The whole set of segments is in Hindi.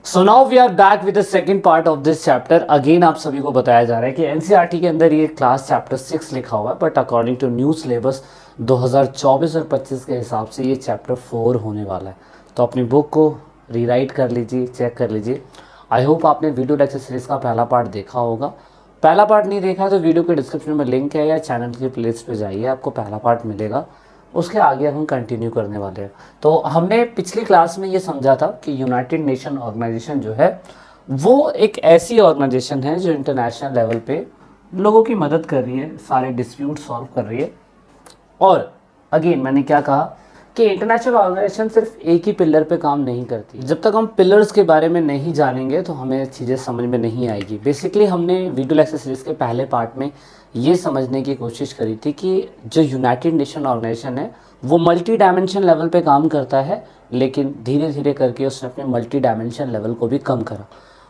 So now we are back with the second part of this chapter. Again आप सभी को बताया जा रहा है कि एनसीईआरटी के अंदर ये क्लास चैप्टर 6 लिखा हुआ है, but according to new syllabus 2024 और 25 के हिसाब से ये चैप्टर 4 होने वाला है। तो अपनी बुक को रीराइट कर लीजिए, चेक कर लीजिए। आई होप आपने वीडियो लेक्चर सीरीज का पहला पार्ट देखा होगा। पहला पार्ट नहीं देखा है तो वीडियो के डिस्क्रिप्शन में लिंक है या चैनल की प्लेलिस्ट पे जाइए, आपको पहला पार्ट मिलेगा। उसके आगे हम कंटिन्यू करने वाले हैं। तो हमने पिछली क्लास में ये समझा था कि यूनाइटेड नेशन ऑर्गेनाइजेशन जो है वो एक ऐसी ऑर्गेनाइजेशन है जो इंटरनेशनल लेवल पे लोगों की मदद कर रही है, सारे डिस्प्यूट सॉल्व कर रही है। और अगेन मैंने क्या कहा कि इंटरनेशनल ऑर्गेनाइजेशन सिर्फ एक ही पिलर पे काम नहीं करती। जब तक हम पिलर्स के बारे में नहीं जानेंगे तो हमें चीज़ें समझ में नहीं आएगी। बेसिकली हमने वीडियो लेक्चर सीरीज के पहले पार्ट में ये समझने की कोशिश करी थी कि जो यूनाइटेड नेशन ऑर्गेनाइजेशन है वो मल्टी डायमेंशन लेवल पे काम करता है, लेकिन धीरे धीरे करके उसने अपने मल्टी डायमेंशन लेवल को भी कम करा।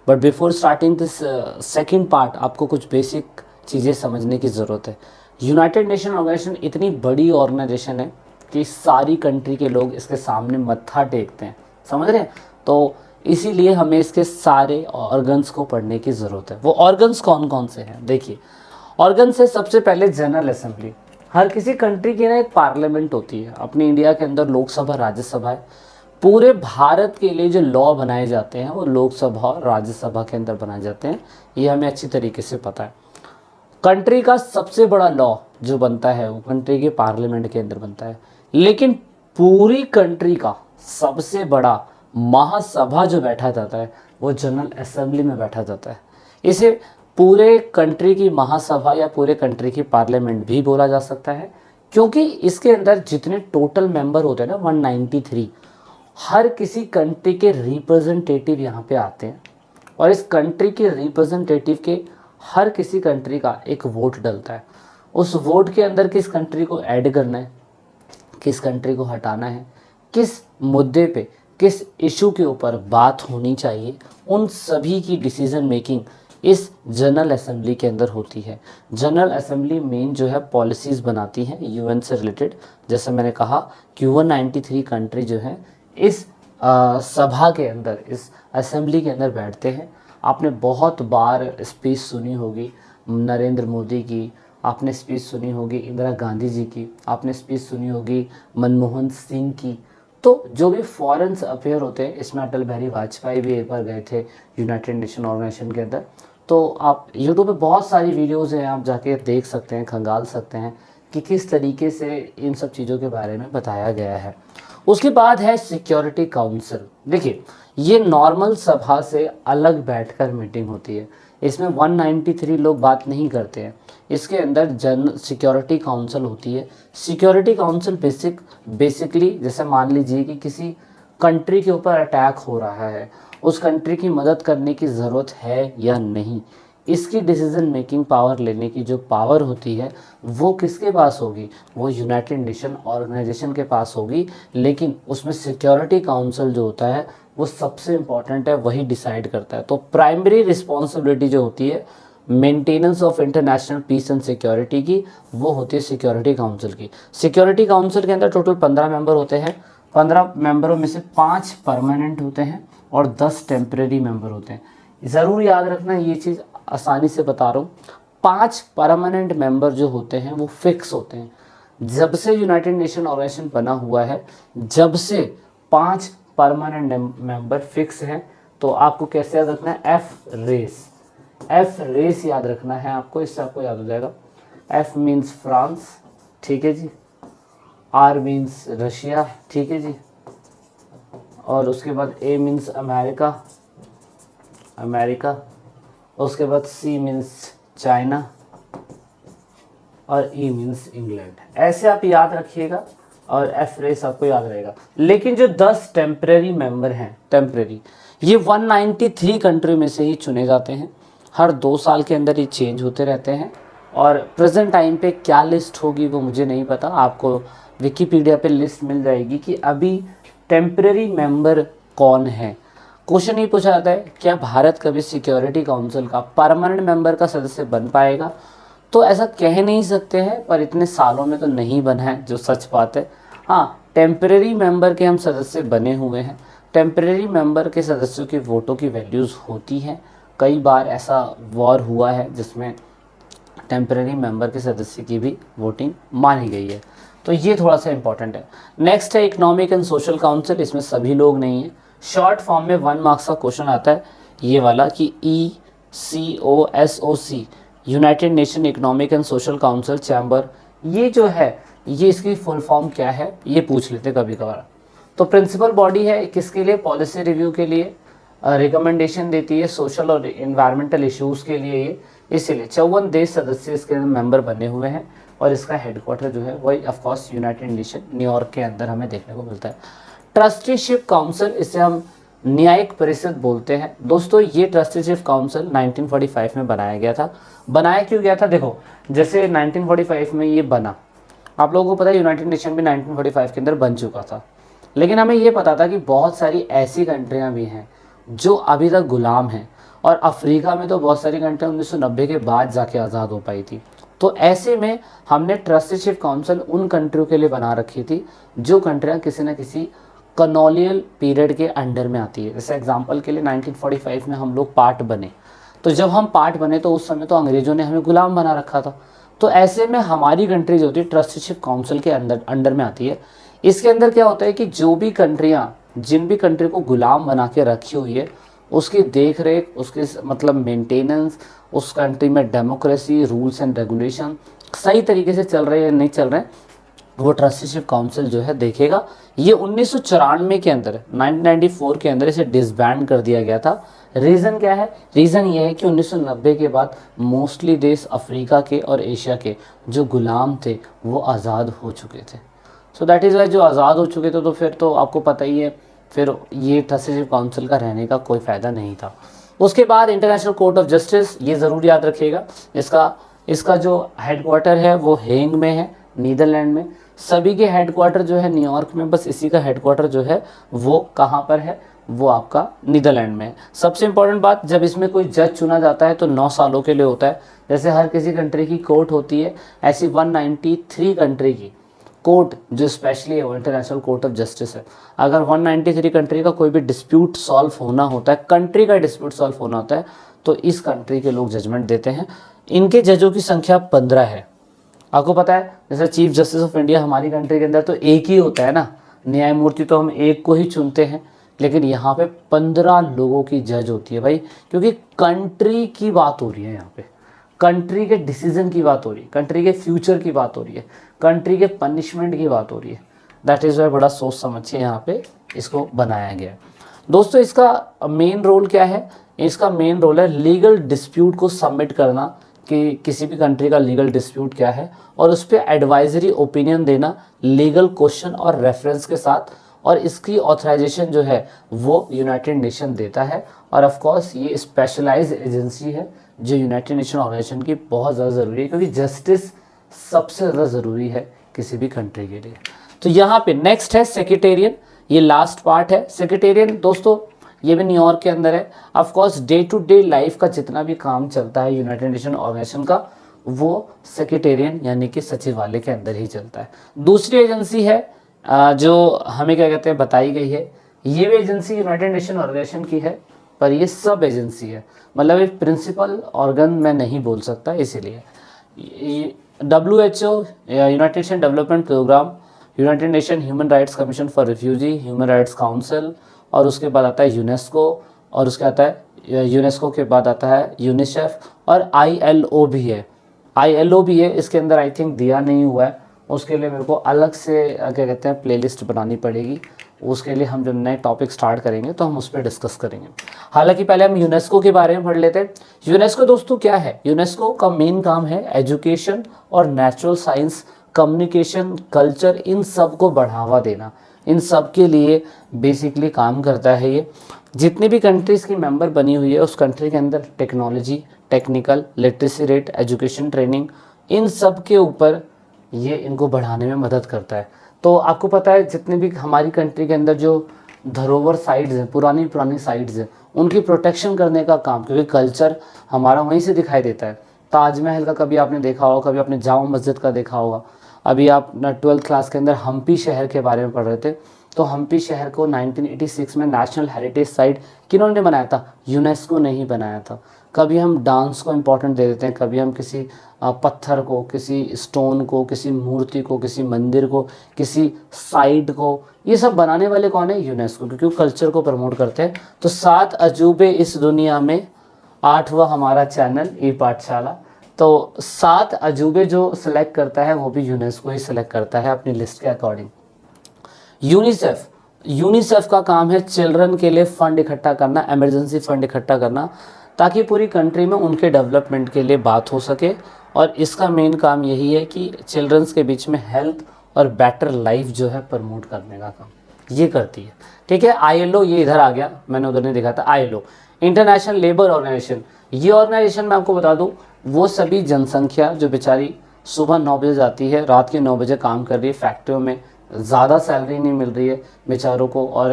But before starting this second part आपको कुछ बेसिक चीज़ें समझने की ज़रूरत है। यूनाइटेड नेशन ऑर्गेनाइजेशन इतनी बड़ी ऑर्गेनाइजेशन है कि सारी कंट्री के लोग इसके सामने मत्था टेकते हैं, समझ रहे हैं? तो इसीलिए हमें इसके सारे ऑर्गन्स को पढ़ने की ज़रूरत है। वो ऑर्गन्स कौन कौन से हैं देखिए। ऑर्गन से सबसे पहले जनरल असेंबली। हर किसी कंट्री की ना एक पार्लियामेंट होती है। अपनी इंडिया के अंदर लोकसभा राज्यसभा है। पूरे भारत के लिए जो लॉ बनाए जाते हैं वो लोकसभा और राज्यसभा के अंदर बनाए जाते हैं, ये हमें अच्छी तरीके से पता है। कंट्री का सबसे बड़ा लॉ जो बनता है वो कंट्री के पार्लियामेंट के अंदर बनता है, लेकिन पूरी कंट्री का सबसे बड़ा महासभा जो बैठा जाता है वो जनरल असेंबली में बैठा जाता है। इसे पूरे कंट्री की महासभा या पूरे कंट्री की पार्लियामेंट भी बोला जा सकता है, क्योंकि इसके अंदर जितने टोटल मेंबर होते हैं ना 193, हर किसी कंट्री के रिप्रेजेंटेटिव यहाँ पे आते हैं। और इस कंट्री के रिप्रेजेंटेटिव के हर किसी कंट्री का एक वोट डलता है। उस वोट के अंदर किस कंट्री को ऐड करना है, किस कंट्री को हटाना है, किस मुद्दे पे, किस इशू के ऊपर बात होनी चाहिए, उन सभी की डिसीजन मेकिंग इस जनरल असेंबली के अंदर होती है। जनरल असेंबली मेन जो है पॉलिसीज़ बनाती है यूएन से रिलेटेड। जैसे मैंने कहा कि 193 कंट्री जो है इस सभा के अंदर, इस असेंबली के अंदर बैठते हैं। आपने बहुत बार स्पीच सुनी होगी नरेंद्र मोदी की, आपने स्पीच सुनी होगी इंदिरा गांधी जी की, आपने स्पीच सुनी होगी मनमोहन सिंह की। तो जो भी फॉरेन अफेयर होते हैं, इसमें अटल बिहारी वाजपेयी भी एक बार गए थे यूनाइटेड नेशन ऑर्गेनाइजेशन के अंदर। तो आप यूट्यूब पे बहुत सारी वीडियोज़ हैं, आप जाके देख सकते हैं, खंगाल सकते हैं कि किस तरीके से इन सब चीज़ों के बारे में बताया गया है। उसके बाद है सिक्योरिटी काउंसिल। देखिए ये नॉर्मल सभा से अलग बैठकर मीटिंग होती है। इसमें 193 लोग बात नहीं करते हैं। इसके अंदर सिक्योरिटी काउंसिल होती है। सिक्योरिटी काउंसिल बेसिकली जैसे मान लीजिए कि किसी कंट्री के ऊपर अटैक हो रहा है, उस कंट्री की मदद करने की ज़रूरत है या नहीं, इसकी डिसीजन मेकिंग पावर लेने की जो पावर होती है वो किसके पास होगी? वो यूनाइटेड नेशन ऑर्गेनाइजेशन के पास होगी। लेकिन उसमें सिक्योरिटी काउंसिल जो होता है वो सबसे इम्पॉर्टेंट है, वही डिसाइड करता है। तो प्राइमरी रिस्पॉन्सिबिलिटी जो होती है maintenance of international peace and security की, वो होती है सिक्योरिटी काउंसिल की। सिक्योरिटी काउंसिल के अंदर टोटल 15 मेंबर होते हैं। 15 मेंबरों में से 5 परमानेंट होते हैं और 10 टेम्परेरी मेंबर होते हैं। ज़रूर याद रखना, ये चीज़ आसानी से बता रहा हूँ। 5 परमानेंट मेंबर जो होते हैं वो फिक्स होते हैं। जब से यूनाइटेड नेशन ऑर्गेनाइजेशन बना हुआ है, जब से 5 परमानेंट मेंबर फिक्स हैं। तो आपको कैसे याद रखना है? एफ रेस याद रखना है आपको, इससे आपको याद हो जाएगा। एफ मीन्स फ्रांस, ठीक है जी। आर मीन्स रशिया, ठीक है जी। और उसके बाद ए मीन्स अमेरिका। उसके बाद सी मीन्स चाइना और ई मीन्स इंग्लैंड। ऐसे आप याद रखिएगा और एफ रेस आपको याद रहेगा। लेकिन जो 10 टेम्परेरी मेंबर हैं, टेम्परेरी, ये 193 कंट्री में से ही चुने जाते हैं। हर 2 साल के अंदर ये चेंज होते रहते हैं। और प्रेजेंट टाइम पे क्या लिस्ट होगी वो मुझे नहीं पता, आपको विकिपीडिया पे लिस्ट मिल जाएगी कि अभी टेम्परेरी मेंबर कौन है। क्वेश्चन ये पूछा जाता है क्या भारत कभी सिक्योरिटी काउंसिल का परमानेंट मेंबर का सदस्य बन पाएगा? तो ऐसा कह नहीं सकते हैं, पर इतने सालों में तो नहीं बना है, जो सच बात है। हाँ, टेम्परेरी मेंबर के हम सदस्य बने हुए हैं। टेम्परेरी मेंबर के सदस्यों की वोटों की वैल्यूज़ होती हैं। कई बार ऐसा वॉर हुआ है जिसमें टेम्परेरी मेंबर के सदस्य की भी वोटिंग मानी गई है, तो ये थोड़ा सा इंपॉर्टेंट है। नेक्स्ट है इकोनॉमिक एंड सोशल काउंसिल, इसमें सभी लोग नहीं है। शॉर्ट फॉर्म में 1 मार्क्स का क्वेश्चन आता है ये वाला कि ECOSOC, United nation economic and social council chamber, ये जो है ये इसकी फुल फॉर्म क्या है ये पूछ लेते कभी कभार। तो प्रिंसिपल बॉडी है किसके लिए, पॉलिसी रिव्यू के लिए, रिकमेंडेशन देती है सोशल और इन्वायरमेंटल इश्यूज़ के लिए ये, इसीलिए 54 देश सदस्य इसके मेंबर बने हुए हैं और इसका हेडक्वार्टर जो है वही ऑफकोर्स यूनाइटेड नेशन न्यूयॉर्क के अंदर हमें देखने को मिलता है। ट्रस्टीशिप काउंसिल, इसे हम न्यायिक परिषद बोलते हैं। दोस्तों ये ट्रस्टीशिप काउंसिल 1945 में बनाया गया था। बनाया क्यों गया था, देखो जैसे 1945 में ये बना, आप लोगों को पता है यूनाइटेड नेशन भी 1945 के अंदर बन चुका था, लेकिन हमें ये पता था कि बहुत सारी ऐसी कंट्रियां भी हैं जो अभी तक गुलाम हैं, और अफ्रीका में तो बहुत सारी कंट्रियां 1990 के बाद जाके आज़ाद हो पाई थी। तो ऐसे में हमने ट्रस्टीशिप काउंसिल उन कंट्रियों के लिए बना रखी थी जो कंट्रियां किसी न किसी कॉलोनियल पीरियड के अंडर में आती है। जैसे एग्जांपल के लिए 1945 में हम लोग पार्ट बने, तो जब हम पार्ट बने तो उस समय तो अंग्रेज़ों ने हमें गुलाम बना रखा था। तो ऐसे में हमारी कंट्री जो होती है ट्रस्टीशिप काउंसिल के अंडर में आती है। इसके अंदर क्या होता है कि जो भी कंट्रियां, जिन भी कंट्री को गुलाम बना के रखी हुई है, उसकी देख रेख, उसके मतलब मेंटेनेंस, उस कंट्री में डेमोक्रेसी, रूल्स एंड रेगुलेशन सही तरीके से चल रहे हैं नहीं चल रहे हैं, वो ट्रस्टीशिप काउंसिल जो है देखेगा। ये 1994 के अंदर, 1994 के अंदर इसे डिसबैंड कर दिया गया था। रीज़न क्या है, रीज़न ये है कि 1990 के बाद मोस्टली देश अफ्रीका के और एशिया के जो गुलाम थे वो आज़ाद हो चुके थे। सो दैट इज़ वाई जो आज़ाद हो चुके थे तो फिर तो आपको पता ही है, फिर ये ट्रस्टीशिप काउंसिल का रहने का कोई फ़ायदा नहीं था। उसके बाद इंटरनेशनल कोर्ट ऑफ जस्टिस, ये ज़रूर याद रखिएगा, इसका जो हेडक्वार्टर है वो हेग में है, नीदरलैंड में। सभी के हेडक्वार्टर जो है न्यूयॉर्क में, बस इसी का हेडक्वार्टर जो है वो कहाँ पर है, वो आपका नीदरलैंड में है। सबसे इंपॉर्टेंट बात, जब इसमें कोई जज चुना जाता है तो 9 सालों के लिए होता है। जैसे हर किसी कंट्री की कोर्ट होती है, ऐसी 193 कंट्री की कोर्ट जो स्पेशली है वो इंटरनेशनल कोर्ट ऑफ जस्टिस है। अगर 193 कंट्री का कोई भी डिस्प्यूट सॉल्व होना होता है, कंट्री का डिस्प्यूट सॉल्व होना होता है, तो इस कंट्री के लोग जजमेंट देते हैं। इनके जजों की संख्या 15 है। आपको पता है जैसे चीफ जस्टिस ऑफ इंडिया हमारी कंट्री के अंदर तो एक ही होता है ना, न्यायमूर्ति तो हम एक को ही चुनते हैं, लेकिन यहाँ पे 15 लोगों की जज होती है भाई, क्योंकि कंट्री की बात हो रही है यहाँ पे, कंट्री के डिसीजन की बात हो रही है, कंट्री के फ्यूचर की बात हो रही है, कंट्री के पनिशमेंट की बात हो रही है। दैट इज़ वाई बड़ा सोच समझ के यहाँ पे इसको बनाया गया है। दोस्तों इसका मेन रोल क्या है, इसका मेन रोल है लीगल डिस्प्यूट को सबमिट करना, कि किसी भी कंट्री का लीगल डिस्प्यूट क्या है, और उस पर एडवाइजरी ओपिनियन देना लीगल क्वेश्चन और रेफरेंस के साथ, और इसकी ऑथराइजेशन जो है वो यूनाइटेड नेशन देता है। और ऑफ कोर्स ये स्पेशलाइज्ड एजेंसी है जो यूनाइटेड नेशन ऑर्गेनाइजेशन की बहुत ज़्यादा ज़रूरी है, क्योंकि जस्टिस सबसे ज़्यादा ज़रूरी है किसी भी कंट्री के लिए। तो यहाँ पे नेक्स्ट है सेक्रेटेरियन, ये लास्ट पार्ट है। सेक्रेटेरियन दोस्तों ये भी न्यूयॉर्क के अंदर है। Of course day to day life का जितना भी काम चलता है यूनाइटेड नेशन ऑर्गेनाइजेशन का, वो सेक्रेटेरियन यानी कि सचिवालय के अंदर ही चलता है। दूसरी एजेंसी है जो हमें क्या कहते हैं बताई गई है, ये भी एजेंसी यूनाइटेड नेशन ऑर्गेनाइजेशन की है, पर ये सब एजेंसी है, मतलब एक प्रिंसिपल ऑर्गन मैं नहीं बोल सकता, इसीलिए WHO United Nation development programme, United Nation human rights commission for refugee, human rights council, और उसके बाद आता है यूनेस्को, और उसके आता है यूनेस्को के बाद आता है यूनिसेफ, और ILO भी है। ILO भी है, इसके अंदर आई थिंक दिया नहीं हुआ है, उसके लिए मेरे को अलग से क्या कहते हैं प्लेलिस्ट बनानी पड़ेगी। उसके लिए हम जब नए टॉपिक स्टार्ट करेंगे तो हम उस पर डिस्कस करेंगे। हालांकि पहले हम यूनेस्को के बारे में पढ़ लेते हैं। यूनेस्को दोस्तों क्या है, यूनेस्को का मेन काम है एजुकेशन और नेचुरल साइंस, कम्युनिकेशन, कल्चर, इन सब को बढ़ावा देना, इन सब के लिए बेसिकली काम करता है ये। जितनी भी कंट्रीज़ की मेंबर बनी हुई है उस कंट्री के अंदर technology, technical, literacy rate, education, training, इन सब के ऊपर ये इनको बढ़ाने में मदद करता है। तो आपको पता है जितने भी हमारी कंट्री के अंदर जो धरोहर साइट्स हैं, पुरानी पुरानी साइट्स हैं, उनकी प्रोटेक्शन करने का काम, क्योंकि कल्चर हमारा वहीं से दिखाई देता है। ताजमहल का कभी आपने देखा होगा, कभी आपने जामा मस्जिद का देखा होगा, अभी आप 12th क्लास के अंदर हम्पी शहर के बारे में पढ़ रहे थे, तो हम्पी शहर को 1986 में नेशनल हेरिटेज साइट किन्होंने बनाया था? यूनेस्को ने ही बनाया था। कभी हम डांस को इम्पोर्टेंट दे देते हैं, कभी हम किसी पत्थर को, किसी स्टोन को, किसी मूर्ति को, किसी मंदिर को, किसी साइट को, ये सब बनाने वाले कौन है? यूनेस्को, क्योंकि वो कल्चर को प्रमोट करते हैं। तो 7 अजूबे इस दुनिया में, 8वां हमारा चैनल ई पाठशाला। तो 7 अजूबे जो सिलेक्ट करता है वो भी यूनेस्को ही सिलेक्ट करता है अपनी लिस्ट के अकॉर्डिंग। यूनिसेफ, यूनिसेफ का काम है चिल्ड्रन के लिए फंड इकट्ठा करना, इमरजेंसी फंड इकट्ठा करना, ताकि पूरी कंट्री में उनके डेवलपमेंट के लिए बात हो सके। और इसका मेन काम यही है कि चिल्ड्रंस के बीच में हेल्थ और बेटर लाइफ जो है प्रमोट करने का काम ये करती है। ठीक है, ILO ये इधर आ गया, मैंने उधर नहीं देखा था। ILO इंटरनेशनल लेबर ऑर्गेनाइजेशन, ये ऑर्गेनाइजेशन मैं आपको बता दूं, वो सभी जनसंख्या जो बेचारी सुबह 9 बजे जाती है, रात के 9 बजे काम कर रही है फैक्ट्रियों में, ज़्यादा सैलरी नहीं मिल रही है बेचारों को, और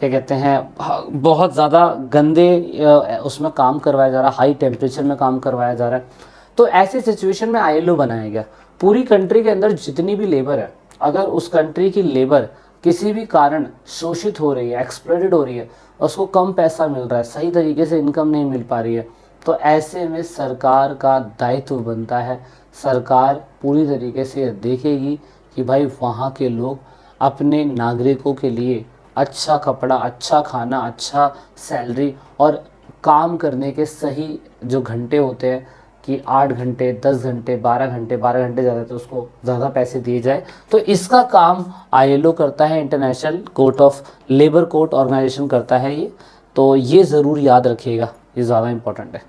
क्या कहते हैं बहुत ज़्यादा गंदे उसमें काम करवाया जा रहा है, हाई टेम्परेचर में काम करवाया जा रहा है। तो ऐसी सिचुएशन में ILO बनाया गया। पूरी कंट्री के अंदर जितनी भी लेबर है, अगर उस कंट्री की लेबर किसी भी कारण शोषित हो रही है, एक्सप्लॉइटेड हो रही है, उसको कम पैसा मिल रहा है, सही तरीके से इनकम नहीं मिल पा रही है, तो ऐसे में सरकार का दायित्व बनता है, सरकार पूरी तरीके से देखेगी कि भाई वहाँ के लोग अपने नागरिकों के लिए अच्छा कपड़ा, अच्छा खाना, अच्छा सैलरी और काम करने के सही जो घंटे होते हैं कि 8 घंटे, 10 घंटे, 12 घंटे, 12 घंटे ज़्यादा तो उसको ज़्यादा पैसे दिए जाए। तो इसका काम ILO करता है, international court of labour court organisation करता है ये। तो ये ज़रूर याद रखिएगा, ये ज़्यादा इंपॉर्टेंट है।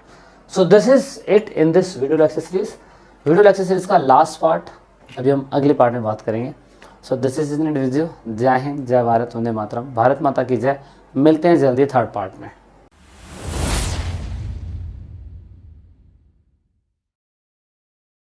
So this is it in this video lecture series. Video lecture series का लास्ट पार्ट अभी हम अगले पार्ट में बात करेंगे। So this is in video. जय हिंद, जय भारत, वंदे मातरम, भारत माता की जय। मिलते हैं जल्दी थर्ड पार्ट में।